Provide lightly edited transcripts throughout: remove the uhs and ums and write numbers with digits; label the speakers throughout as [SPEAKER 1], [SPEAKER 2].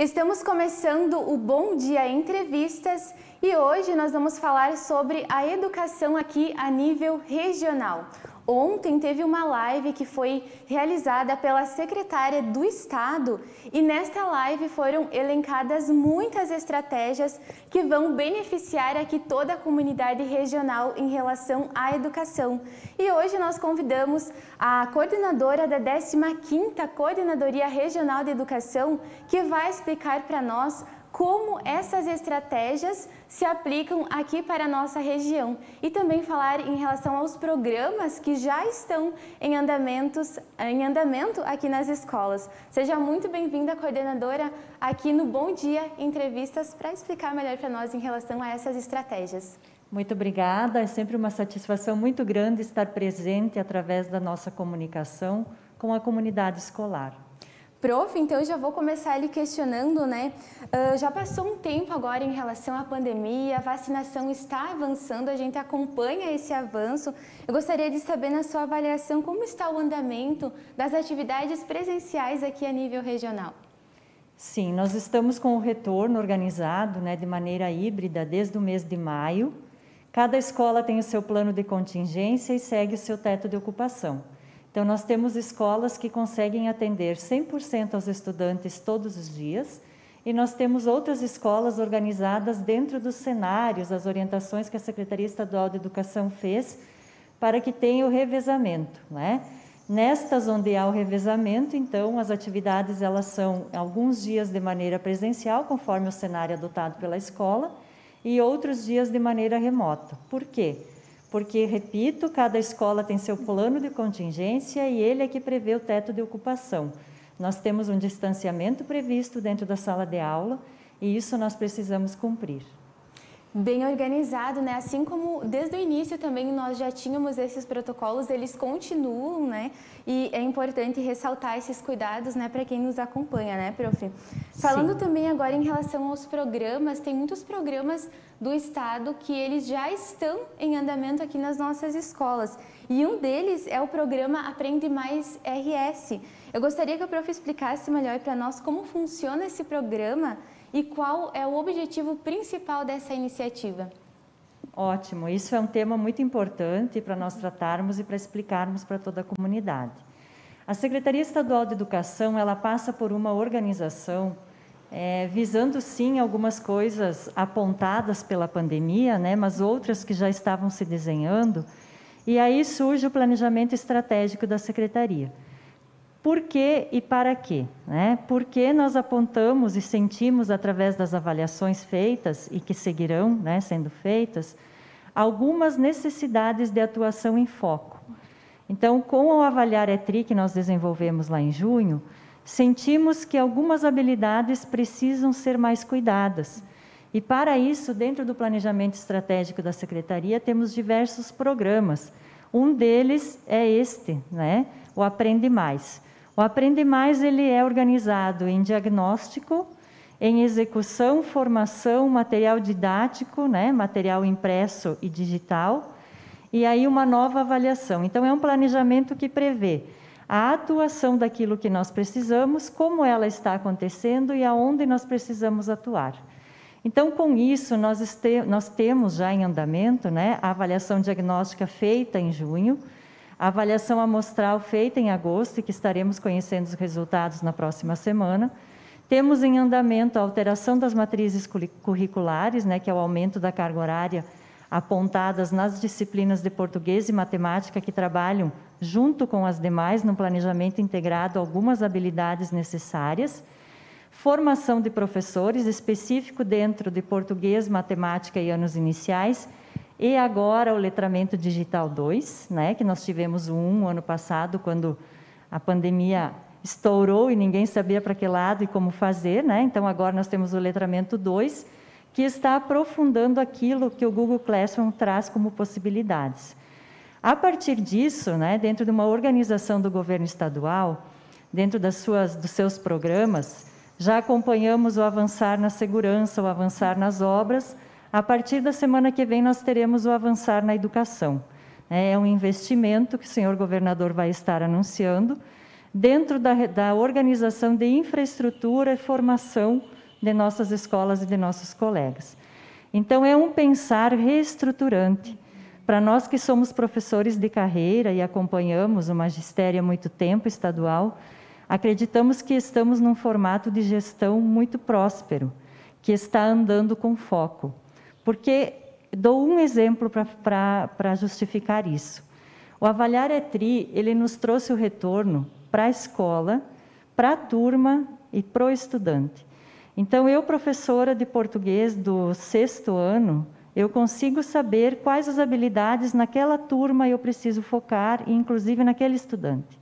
[SPEAKER 1] Estamos começando o Bom Dia Entrevistas e hoje nós vamos falar sobre a educação aqui a nível regional. Ontem teve uma live que foi realizada pela secretária do Estado e nesta live foram elencadas muitas estratégias que vão beneficiar aqui toda a comunidade regional em relação à educação. E hoje nós convidamos a coordenadora da 15ª Coordenadoria Regional de Educação, que vai explicar para nós como essas estratégias se aplicam aqui para a nossa região e também falar em relação aos programas que já estão em andamento aqui nas escolas. Seja muito bem-vinda, coordenadora, aqui no Bom Dia Entrevistas, para explicar melhor para nós em relação a essas estratégias.
[SPEAKER 2] Muito obrigada, é sempre uma satisfação muito grande estar presente através da nossa comunicação com a comunidade escolar.
[SPEAKER 1] Prof, então eu já vou começar ali questionando, né? Já passou um tempo agora em relação à pandemia, a vacinação está avançando, a gente acompanha esse avanço. Eu gostaria de saber, na sua avaliação, como está o andamento das atividades presenciais aqui a nível regional?
[SPEAKER 2] Sim, nós estamos com o retorno organizado, né, de maneira híbrida desde o mês de maio. Cada escola tem o seu plano de contingência e segue o seu teto de ocupação. Então, nós temos escolas que conseguem atender 100% aos estudantes todos os dias e nós temos outras escolas organizadas dentro dos cenários, as orientações que a Secretaria Estadual de Educação fez para que tenha o revezamento, né? Nestas onde há o revezamento, então, as atividades elas são alguns dias de maneira presencial, conforme o cenário adotado pela escola, e outros dias de maneira remota. Por quê? Porque, repito, cada escola tem seu plano de contingência e ele é que prevê o teto de ocupação. Nós temos um distanciamento previsto dentro da sala de aula e isso nós precisamos cumprir.
[SPEAKER 1] Bem organizado, né? Assim como desde o início também nós já tínhamos esses protocolos, eles continuam, né? E é importante ressaltar esses cuidados, né, para quem nos acompanha, né, prof? Falando também agora em relação aos programas, tem muitos programas do Estado que eles já estão em andamento aqui nas nossas escolas. E um deles é o programa Aprende Mais RS. Eu gostaria que a prof explicasse melhor para nós como funciona esse programa e qual é o objetivo principal dessa iniciativa.
[SPEAKER 2] Ótimo, isso é um tema muito importante para nós tratarmos e para explicarmos para toda a comunidade. A Secretaria Estadual de Educação, ela passa por uma organização visando sim algumas coisas apontadas pela pandemia, né, mas outras que já estavam se desenhando, e aí surge o planejamento estratégico da Secretaria. Por quê e para quê? Né? Porque nós apontamos e sentimos, através das avaliações feitas e que seguirão, né, sendo feitas, algumas necessidades de atuação em foco. Então, com o Avaliar ETRI que nós desenvolvemos lá em junho, sentimos que algumas habilidades precisam ser mais cuidadas. E para isso, dentro do planejamento estratégico da Secretaria, temos diversos programas. Um deles é este, né? O Aprende Mais. O Aprende Mais ele é organizado em diagnóstico, em execução, formação, material didático, né, material impresso e digital, e aí uma nova avaliação. Então, é um planejamento que prevê a atuação daquilo que nós precisamos, como ela está acontecendo e aonde nós precisamos atuar. Então, com isso, nós temos já em andamento, né, a avaliação diagnóstica feita em junho, a avaliação amostral feita em agosto e que estaremos conhecendo os resultados na próxima semana. Temos em andamento a alteração das matrizes curriculares, né, que é o aumento da carga horária apontadas nas disciplinas de português e matemática que trabalham junto com as demais no planejamento integrado algumas habilidades necessárias. Formação de professores específico dentro de português, matemática e anos iniciais. E agora o letramento digital 2, né, que nós tivemos um ano passado, quando a pandemia estourou e ninguém sabia para que lado e como fazer, né? Então agora nós temos o letramento 2, que está aprofundando aquilo que o Google Classroom traz como possibilidades. A partir disso, né, dentro de uma organização do governo estadual, dentro dos seus programas, já acompanhamos o avançar na segurança, o avançar nas obras. A partir da semana que vem, nós teremos o avançar na educação. É um investimento que o senhor governador vai estar anunciando, dentro da organização de infraestrutura e formação de nossas escolas e de nossos colegas. Então, é um pensar reestruturante. Para nós que somos professores de carreira e acompanhamos o magistério há muito tempo estadual, acreditamos que estamos num formato de gestão muito próspero, que está andando com foco. Porque, dou um exemplo para justificar isso. O Avaliar ETRI, ele nos trouxe o retorno para a escola, para a turma e para o estudante. Então, eu, professora de português do 6º ano, eu consigo saber quais as habilidades naquela turma eu preciso focar, inclusive naquele estudante.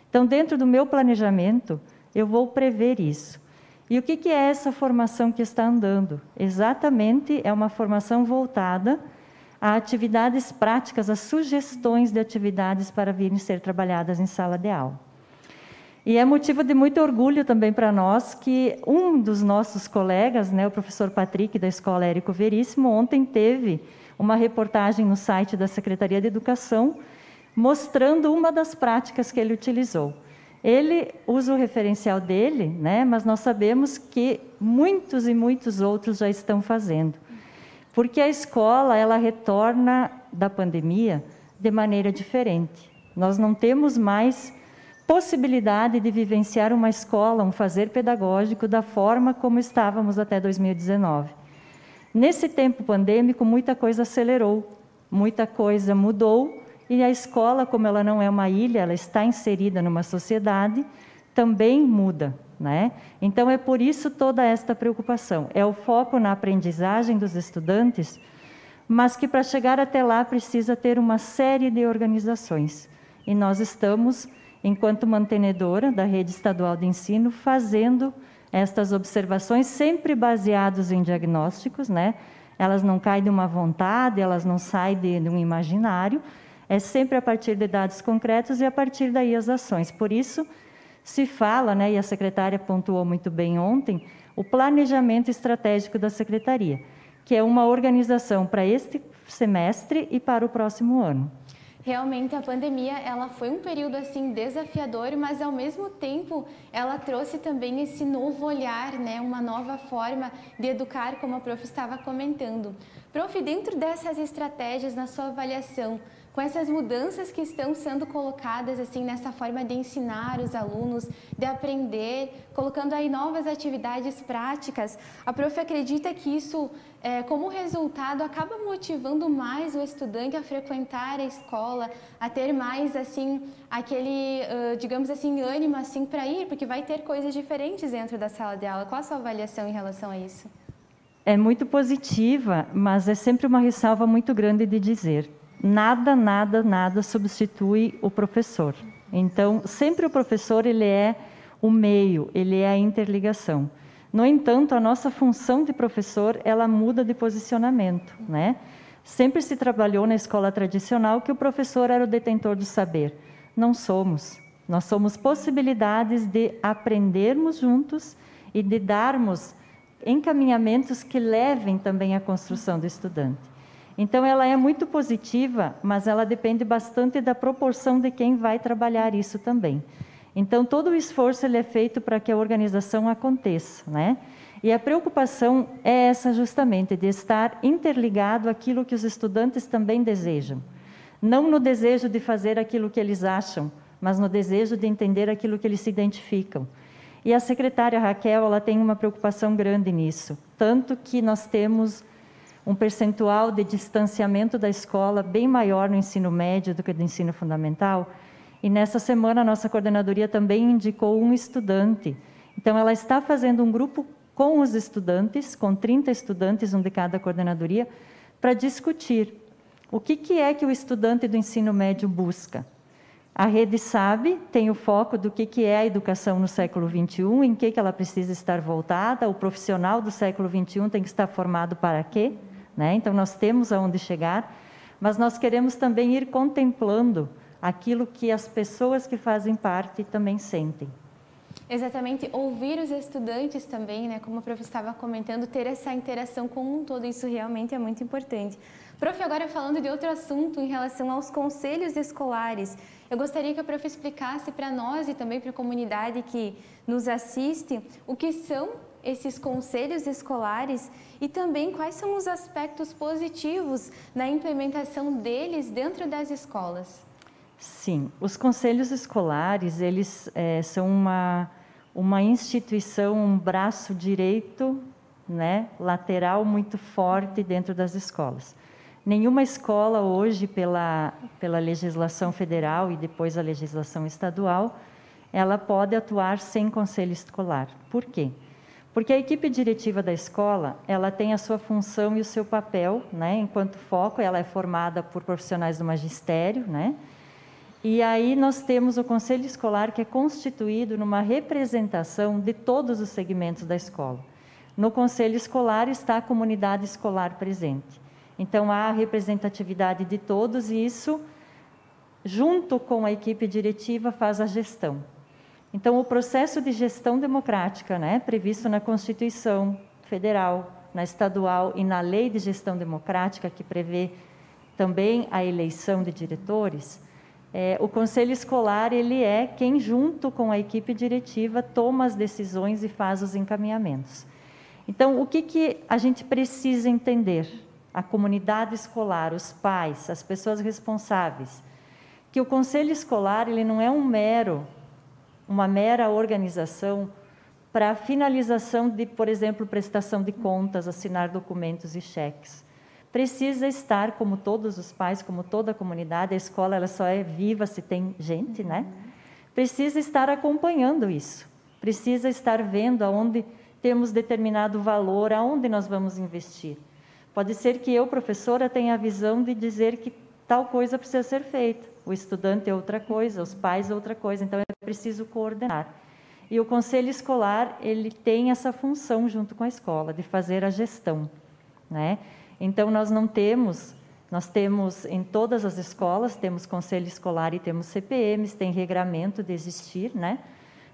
[SPEAKER 2] Então, dentro do meu planejamento, eu vou prever isso. E o que é essa formação que está andando? Exatamente, é uma formação voltada a atividades práticas, a sugestões de atividades para virem ser trabalhadas em sala de aula. E é motivo de muito orgulho também para nós que um dos nossos colegas, o professor Patrick, da Escola Érico Veríssimo, ontem teve uma reportagem no site da Secretaria de Educação, mostrando uma das práticas que ele utilizou. Ele usa o referencial dele, mas nós sabemos que muitos e muitos outros já estão fazendo. Porque a escola, ela retorna da pandemia de maneira diferente. Nós não temos mais possibilidade de vivenciar uma escola, um fazer pedagógico da forma como estávamos até 2019. Nesse tempo pandêmico, muita coisa acelerou, muita coisa mudou, e a escola, como ela não é uma ilha, ela está inserida numa sociedade, também muda, Então, é por isso toda esta preocupação. É o foco na aprendizagem dos estudantes, mas que para chegar até lá precisa ter uma série de organizações. E nós estamos, enquanto mantenedora da rede estadual de ensino, fazendo estas observações, sempre baseados em diagnósticos, Elas não caem de uma vontade, elas não saem de um imaginário, é sempre a partir de dados concretos e a partir daí as ações. Por isso, se fala, e a secretária pontuou muito bem ontem, o planejamento estratégico da secretaria, que é uma organização para este semestre e para o próximo ano.
[SPEAKER 1] Realmente a pandemia, ela foi um período assim desafiador, mas ao mesmo tempo ela trouxe também esse novo olhar, uma nova forma de educar, como a prof estava comentando. Prof, dentro dessas estratégias, na sua avaliação, com essas mudanças que estão sendo colocadas assim nessa forma de ensinar os alunos, de aprender, colocando aí novas atividades práticas, a prof acredita que isso, como resultado, acaba motivando mais o estudante a frequentar a escola, a ter mais assim aquele, digamos assim, ânimo assim para ir, porque vai ter coisas diferentes dentro da sala de aula. Qual a sua avaliação em relação a isso?
[SPEAKER 2] É muito positiva, mas é sempre uma ressalva muito grande de dizer: nada, nada, nada substitui o professor. Então, sempre o professor, ele é o meio, ele é a interligação. No entanto, a nossa função de professor, ela muda de posicionamento, Sempre se trabalhou na escola tradicional que o professor era o detentor do saber. Não somos. Nós somos possibilidades de aprendermos juntos e de darmos encaminhamentos que levem também à construção do estudante. Então, ela é muito positiva, mas ela depende bastante da proporção de quem vai trabalhar isso também. Então, todo o esforço ele é feito para que a organização aconteça, E a preocupação é essa justamente, de estar interligado àquilo que os estudantes também desejam. Não no desejo de fazer aquilo que eles acham, mas no desejo de entender aquilo que eles se identificam. E a secretária Raquel, ela tem uma preocupação grande nisso, tanto que nós temos um percentual de distanciamento da escola bem maior no ensino médio do que no ensino fundamental. E nessa semana a nossa coordenadoria também indicou um estudante. Então ela está fazendo um grupo com os estudantes, com 30 estudantes, um de cada coordenadoria, para discutir o que é que o estudante do ensino médio busca. A rede sabe, tem o foco do que é a educação no século XXI, em que ela precisa estar voltada, o profissional do século XXI tem que estar formado para quê? Então, nós temos aonde chegar, mas nós queremos também ir contemplando aquilo que as pessoas que fazem parte também sentem.
[SPEAKER 1] Exatamente, ouvir os estudantes também, né? Como o prof estava comentando, ter essa interação com um todo, isso realmente é muito importante. Prof, agora falando de outro assunto em relação aos conselhos escolares, eu gostaria que a prof explicasse para nós e também para a comunidade que nos assiste o que são esses conselhos escolares e também quais são os aspectos positivos na implementação deles dentro das escolas.
[SPEAKER 2] Sim, os conselhos escolares, eles são uma instituição, um braço direito, né, lateral muito forte dentro das escolas. Nenhuma escola hoje, pela legislação federal e depois a legislação estadual, ela pode atuar sem conselho escolar. Por quê? Porque a equipe diretiva da escola, ela tem a sua função e o seu papel, né, enquanto foco, ela é formada por profissionais do magistério, né, e aí nós temos o conselho escolar que é constituído numa representação de todos os segmentos da escola. No conselho escolar está a comunidade escolar presente. Então há a representatividade de todos e isso, junto com a equipe diretiva, faz a gestão. Então o processo de gestão democrática, né, previsto na Constituição Federal, na estadual e na Lei de Gestão Democrática, que prevê também a eleição de diretores, o conselho escolar ele é quem, junto com a equipe diretiva, toma as decisões e faz os encaminhamentos. Então, o que a gente precisa entender? A comunidade escolar, os pais, as pessoas responsáveis, que o conselho escolar ele não é uma mera organização para a finalização de, por exemplo, prestação de contas, assinar documentos e cheques. Precisa estar, como todos os pais, como toda a comunidade, a escola ela só é viva se tem gente, né? Precisa estar acompanhando isso, precisa estar vendo aonde temos determinado valor, aonde nós vamos investir. Pode ser que eu, professora, tenha a visão de dizer que tal coisa precisa ser feita, o estudante é outra coisa, os pais é outra coisa, então é preciso coordenar. E o conselho escolar, ele tem essa função junto com a escola, de fazer a gestão, né? Então, nós temos em todas as escolas, temos conselho escolar e temos CPMs, tem regramento de existir, né?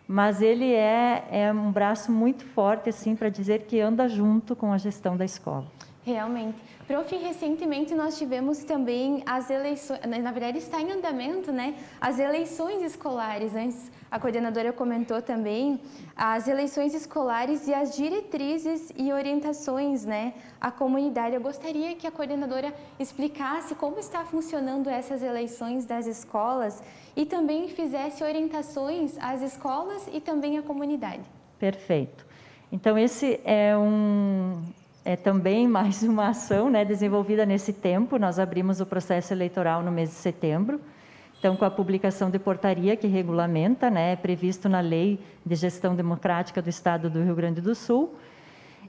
[SPEAKER 2] Mas ele é um braço muito forte, assim, para dizer que anda junto com a gestão da escola.
[SPEAKER 1] Realmente. Prof, recentemente nós tivemos também as eleições, na verdade está em andamento, né? As eleições escolares, antes a coordenadora comentou também, as eleições escolares e as diretrizes e orientações, né, à comunidade. Eu gostaria que a coordenadora explicasse como está funcionando essas eleições das escolas e também fizesse orientações às escolas e também à comunidade.
[SPEAKER 2] Perfeito. Então, esse é também mais uma ação, né, desenvolvida nesse tempo. Nós abrimos o processo eleitoral no mês de setembro. Então, com a publicação de portaria que regulamenta, né, é previsto na Lei de Gestão Democrática do Estado do Rio Grande do Sul.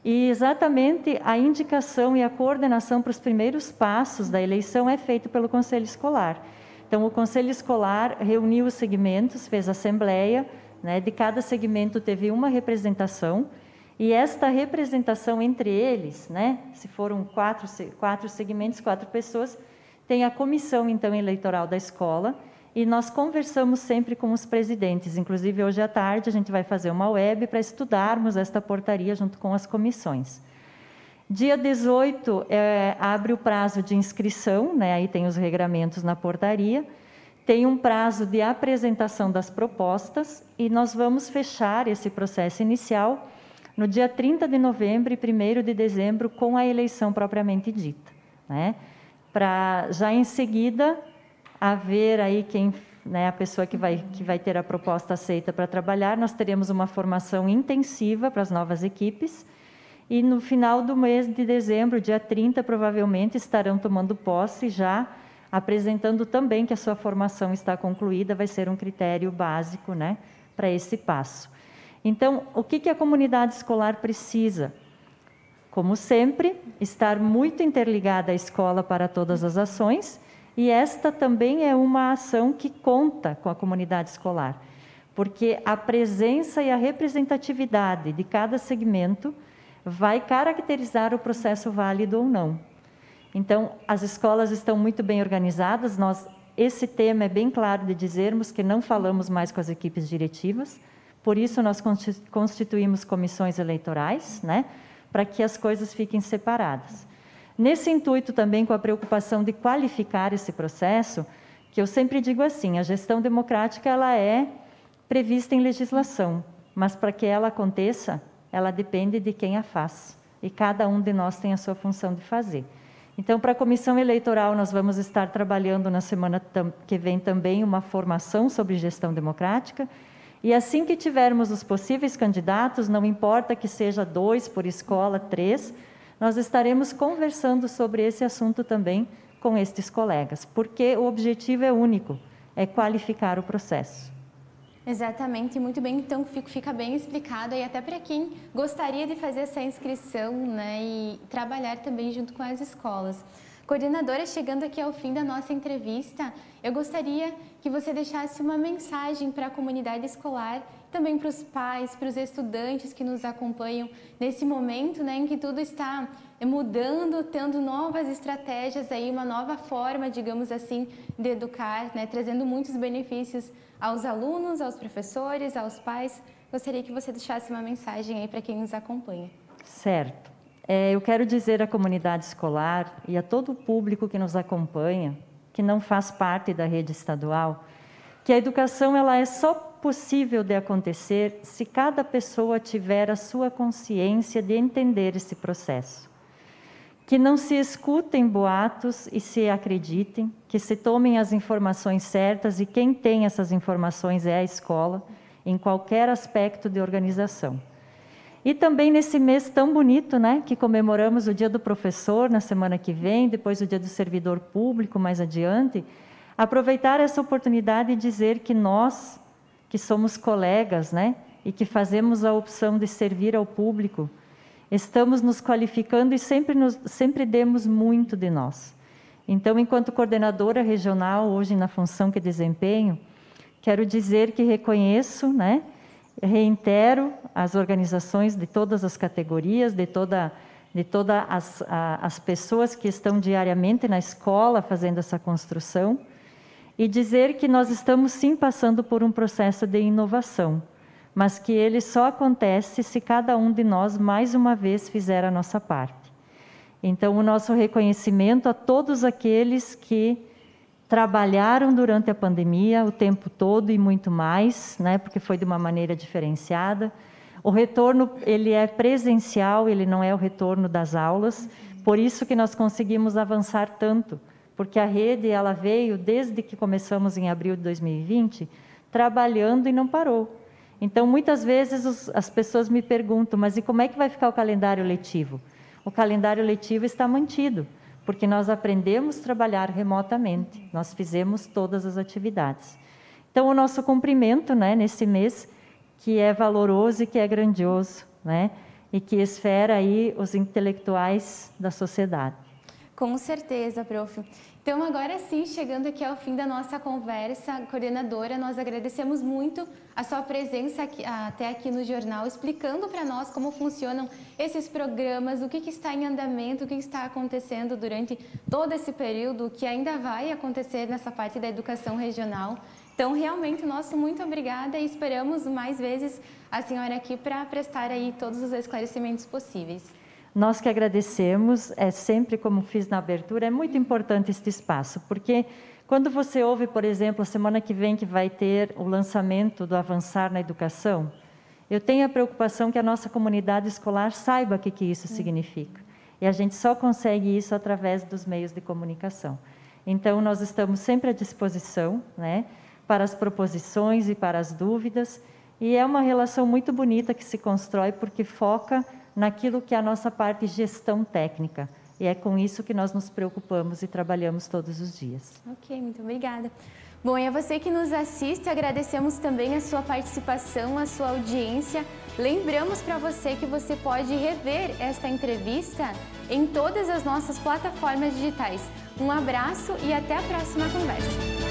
[SPEAKER 2] E exatamente a indicação e a coordenação para os primeiros passos da eleição é feito pelo Conselho Escolar. Então, o Conselho Escolar reuniu os segmentos, fez assembleia, né, de cada segmento teve uma representação. E esta representação entre eles, né, se foram quatro segmentos, 4 pessoas, tem a comissão, então, eleitoral da escola, e nós conversamos sempre com os presidentes. Inclusive, hoje à tarde, a gente vai fazer uma web para estudarmos esta portaria junto com as comissões. Dia 18, abre o prazo de inscrição, né, aí tem os regramentos na portaria, tem um prazo de apresentação das propostas, e nós vamos fechar esse processo inicial no dia 30 de novembro e 1º de dezembro, com a eleição propriamente dita, né? Para já em seguida haver aí a pessoa que vai ter a proposta aceita para trabalhar, nós teremos uma formação intensiva para as novas equipes e no final do mês de dezembro, dia 30, provavelmente estarão tomando posse já apresentando também que a sua formação está concluída, vai ser um critério básico, né, para esse passo. Então, o que a comunidade escolar precisa? Como sempre, estar muito interligada à escola para todas as ações, e esta também é uma ação que conta com a comunidade escolar, porque a presença e a representatividade de cada segmento vai caracterizar o processo válido ou não. Então, as escolas estão muito bem organizadas, esse tema é bem claro de dizermos que não falamos mais com as equipes diretivas, Por isso, nós constituímos comissões eleitorais, né, para que as coisas fiquem separadas. Nesse intuito também, com a preocupação de qualificar esse processo, que eu sempre digo assim, a gestão democrática ela é prevista em legislação, mas para que ela aconteça, ela depende de quem a faz. E cada um de nós tem a sua função de fazer. Então, para a comissão eleitoral, nós vamos estar trabalhando na semana que vem também uma formação sobre gestão democrática. E assim que tivermos os possíveis candidatos, não importa que seja 2 por escola, 3, nós estaremos conversando sobre esse assunto também com estes colegas, porque o objetivo é único, é qualificar o processo.
[SPEAKER 1] Exatamente, muito bem, então fica bem explicado e até para quem gostaria de fazer essa inscrição, né, e trabalhar também junto com as escolas. Coordenadora, chegando aqui ao fim da nossa entrevista, eu gostaria que você deixasse uma mensagem para a comunidade escolar, também para os pais, para os estudantes que nos acompanham nesse momento, né, em que tudo está mudando, tendo novas estratégias, aí, uma nova forma, digamos assim, de educar, né, trazendo muitos benefícios aos alunos, aos professores, aos pais. Gostaria que você deixasse uma mensagem aí para quem nos acompanha.
[SPEAKER 2] Certo. Eu quero dizer à comunidade escolar e a todo o público que nos acompanha, que não faz parte da rede estadual, que a educação ela é só possível de acontecer se cada pessoa tiver a sua consciência de entender esse processo. Que não se escutem boatos e se acreditem, que se tomem as informações certas e quem tem essas informações é a escola, em qualquer aspecto de organização. E também nesse mês tão bonito, né, que comemoramos o Dia do Professor na semana que vem, depois o Dia do Servidor Público mais adiante, aproveitar essa oportunidade e dizer que nós, que somos colegas, né, e que fazemos a opção de servir ao público, estamos nos qualificando e sempre demos muito de nós. Então, enquanto coordenadora regional, hoje na função que desempenho, quero dizer que reconheço, né, reitero as organizações de todas as categorias, de todas as pessoas que estão diariamente na escola fazendo essa construção, e dizer que nós estamos sim passando por um processo de inovação, mas que ele só acontece se cada um de nós, mais uma vez, fizer a nossa parte. Então, o nosso reconhecimento a todos aqueles que trabalharam durante a pandemia o tempo todo e muito mais, né, porque foi de uma maneira diferenciada. O retorno, ele é presencial, ele não é o retorno das aulas, por isso que nós conseguimos avançar tanto, porque a rede, ela veio desde que começamos em abril de 2020, trabalhando e não parou. Então, muitas vezes as pessoas me perguntam, mas e como é que vai ficar o calendário letivo? O calendário letivo está mantido, porque nós aprendemos a trabalhar remotamente, nós fizemos todas as atividades. Então, o nosso cumprimento, né, nesse mês, que é valoroso e que é grandioso, né, e que esfera aí os intelectuais da sociedade.
[SPEAKER 1] Com certeza, prof. Então, agora sim, chegando aqui ao fim da nossa conversa, coordenadora, nós agradecemos muito a sua presença até aqui no jornal, explicando para nós como funcionam esses programas, o que está em andamento, o que está acontecendo durante todo esse período, o que ainda vai acontecer nessa parte da educação regional. Então, realmente, nosso muito obrigada e esperamos mais vezes a senhora aqui para prestar aí todos os esclarecimentos possíveis.
[SPEAKER 2] Nós que agradecemos, sempre como fiz na abertura, é muito importante este espaço, porque quando você ouve, por exemplo, a semana que vem que vai ter o lançamento do Avançar na Educação, eu tenho a preocupação que a nossa comunidade escolar saiba o que isso significa. E a gente só consegue isso através dos meios de comunicação. Então, nós estamos sempre à disposição, né, para as proposições e para as dúvidas, e é uma relação muito bonita que se constrói, porque foca naquilo que é a nossa parte de gestão técnica. E é com isso que nós nos preocupamos e trabalhamos todos os dias.
[SPEAKER 1] Ok, muito obrigada. Bom, e a você que nos assiste, agradecemos também a sua participação, a sua audiência. Lembramos para você que você pode rever esta entrevista em todas as nossas plataformas digitais. Um abraço e até a próxima conversa.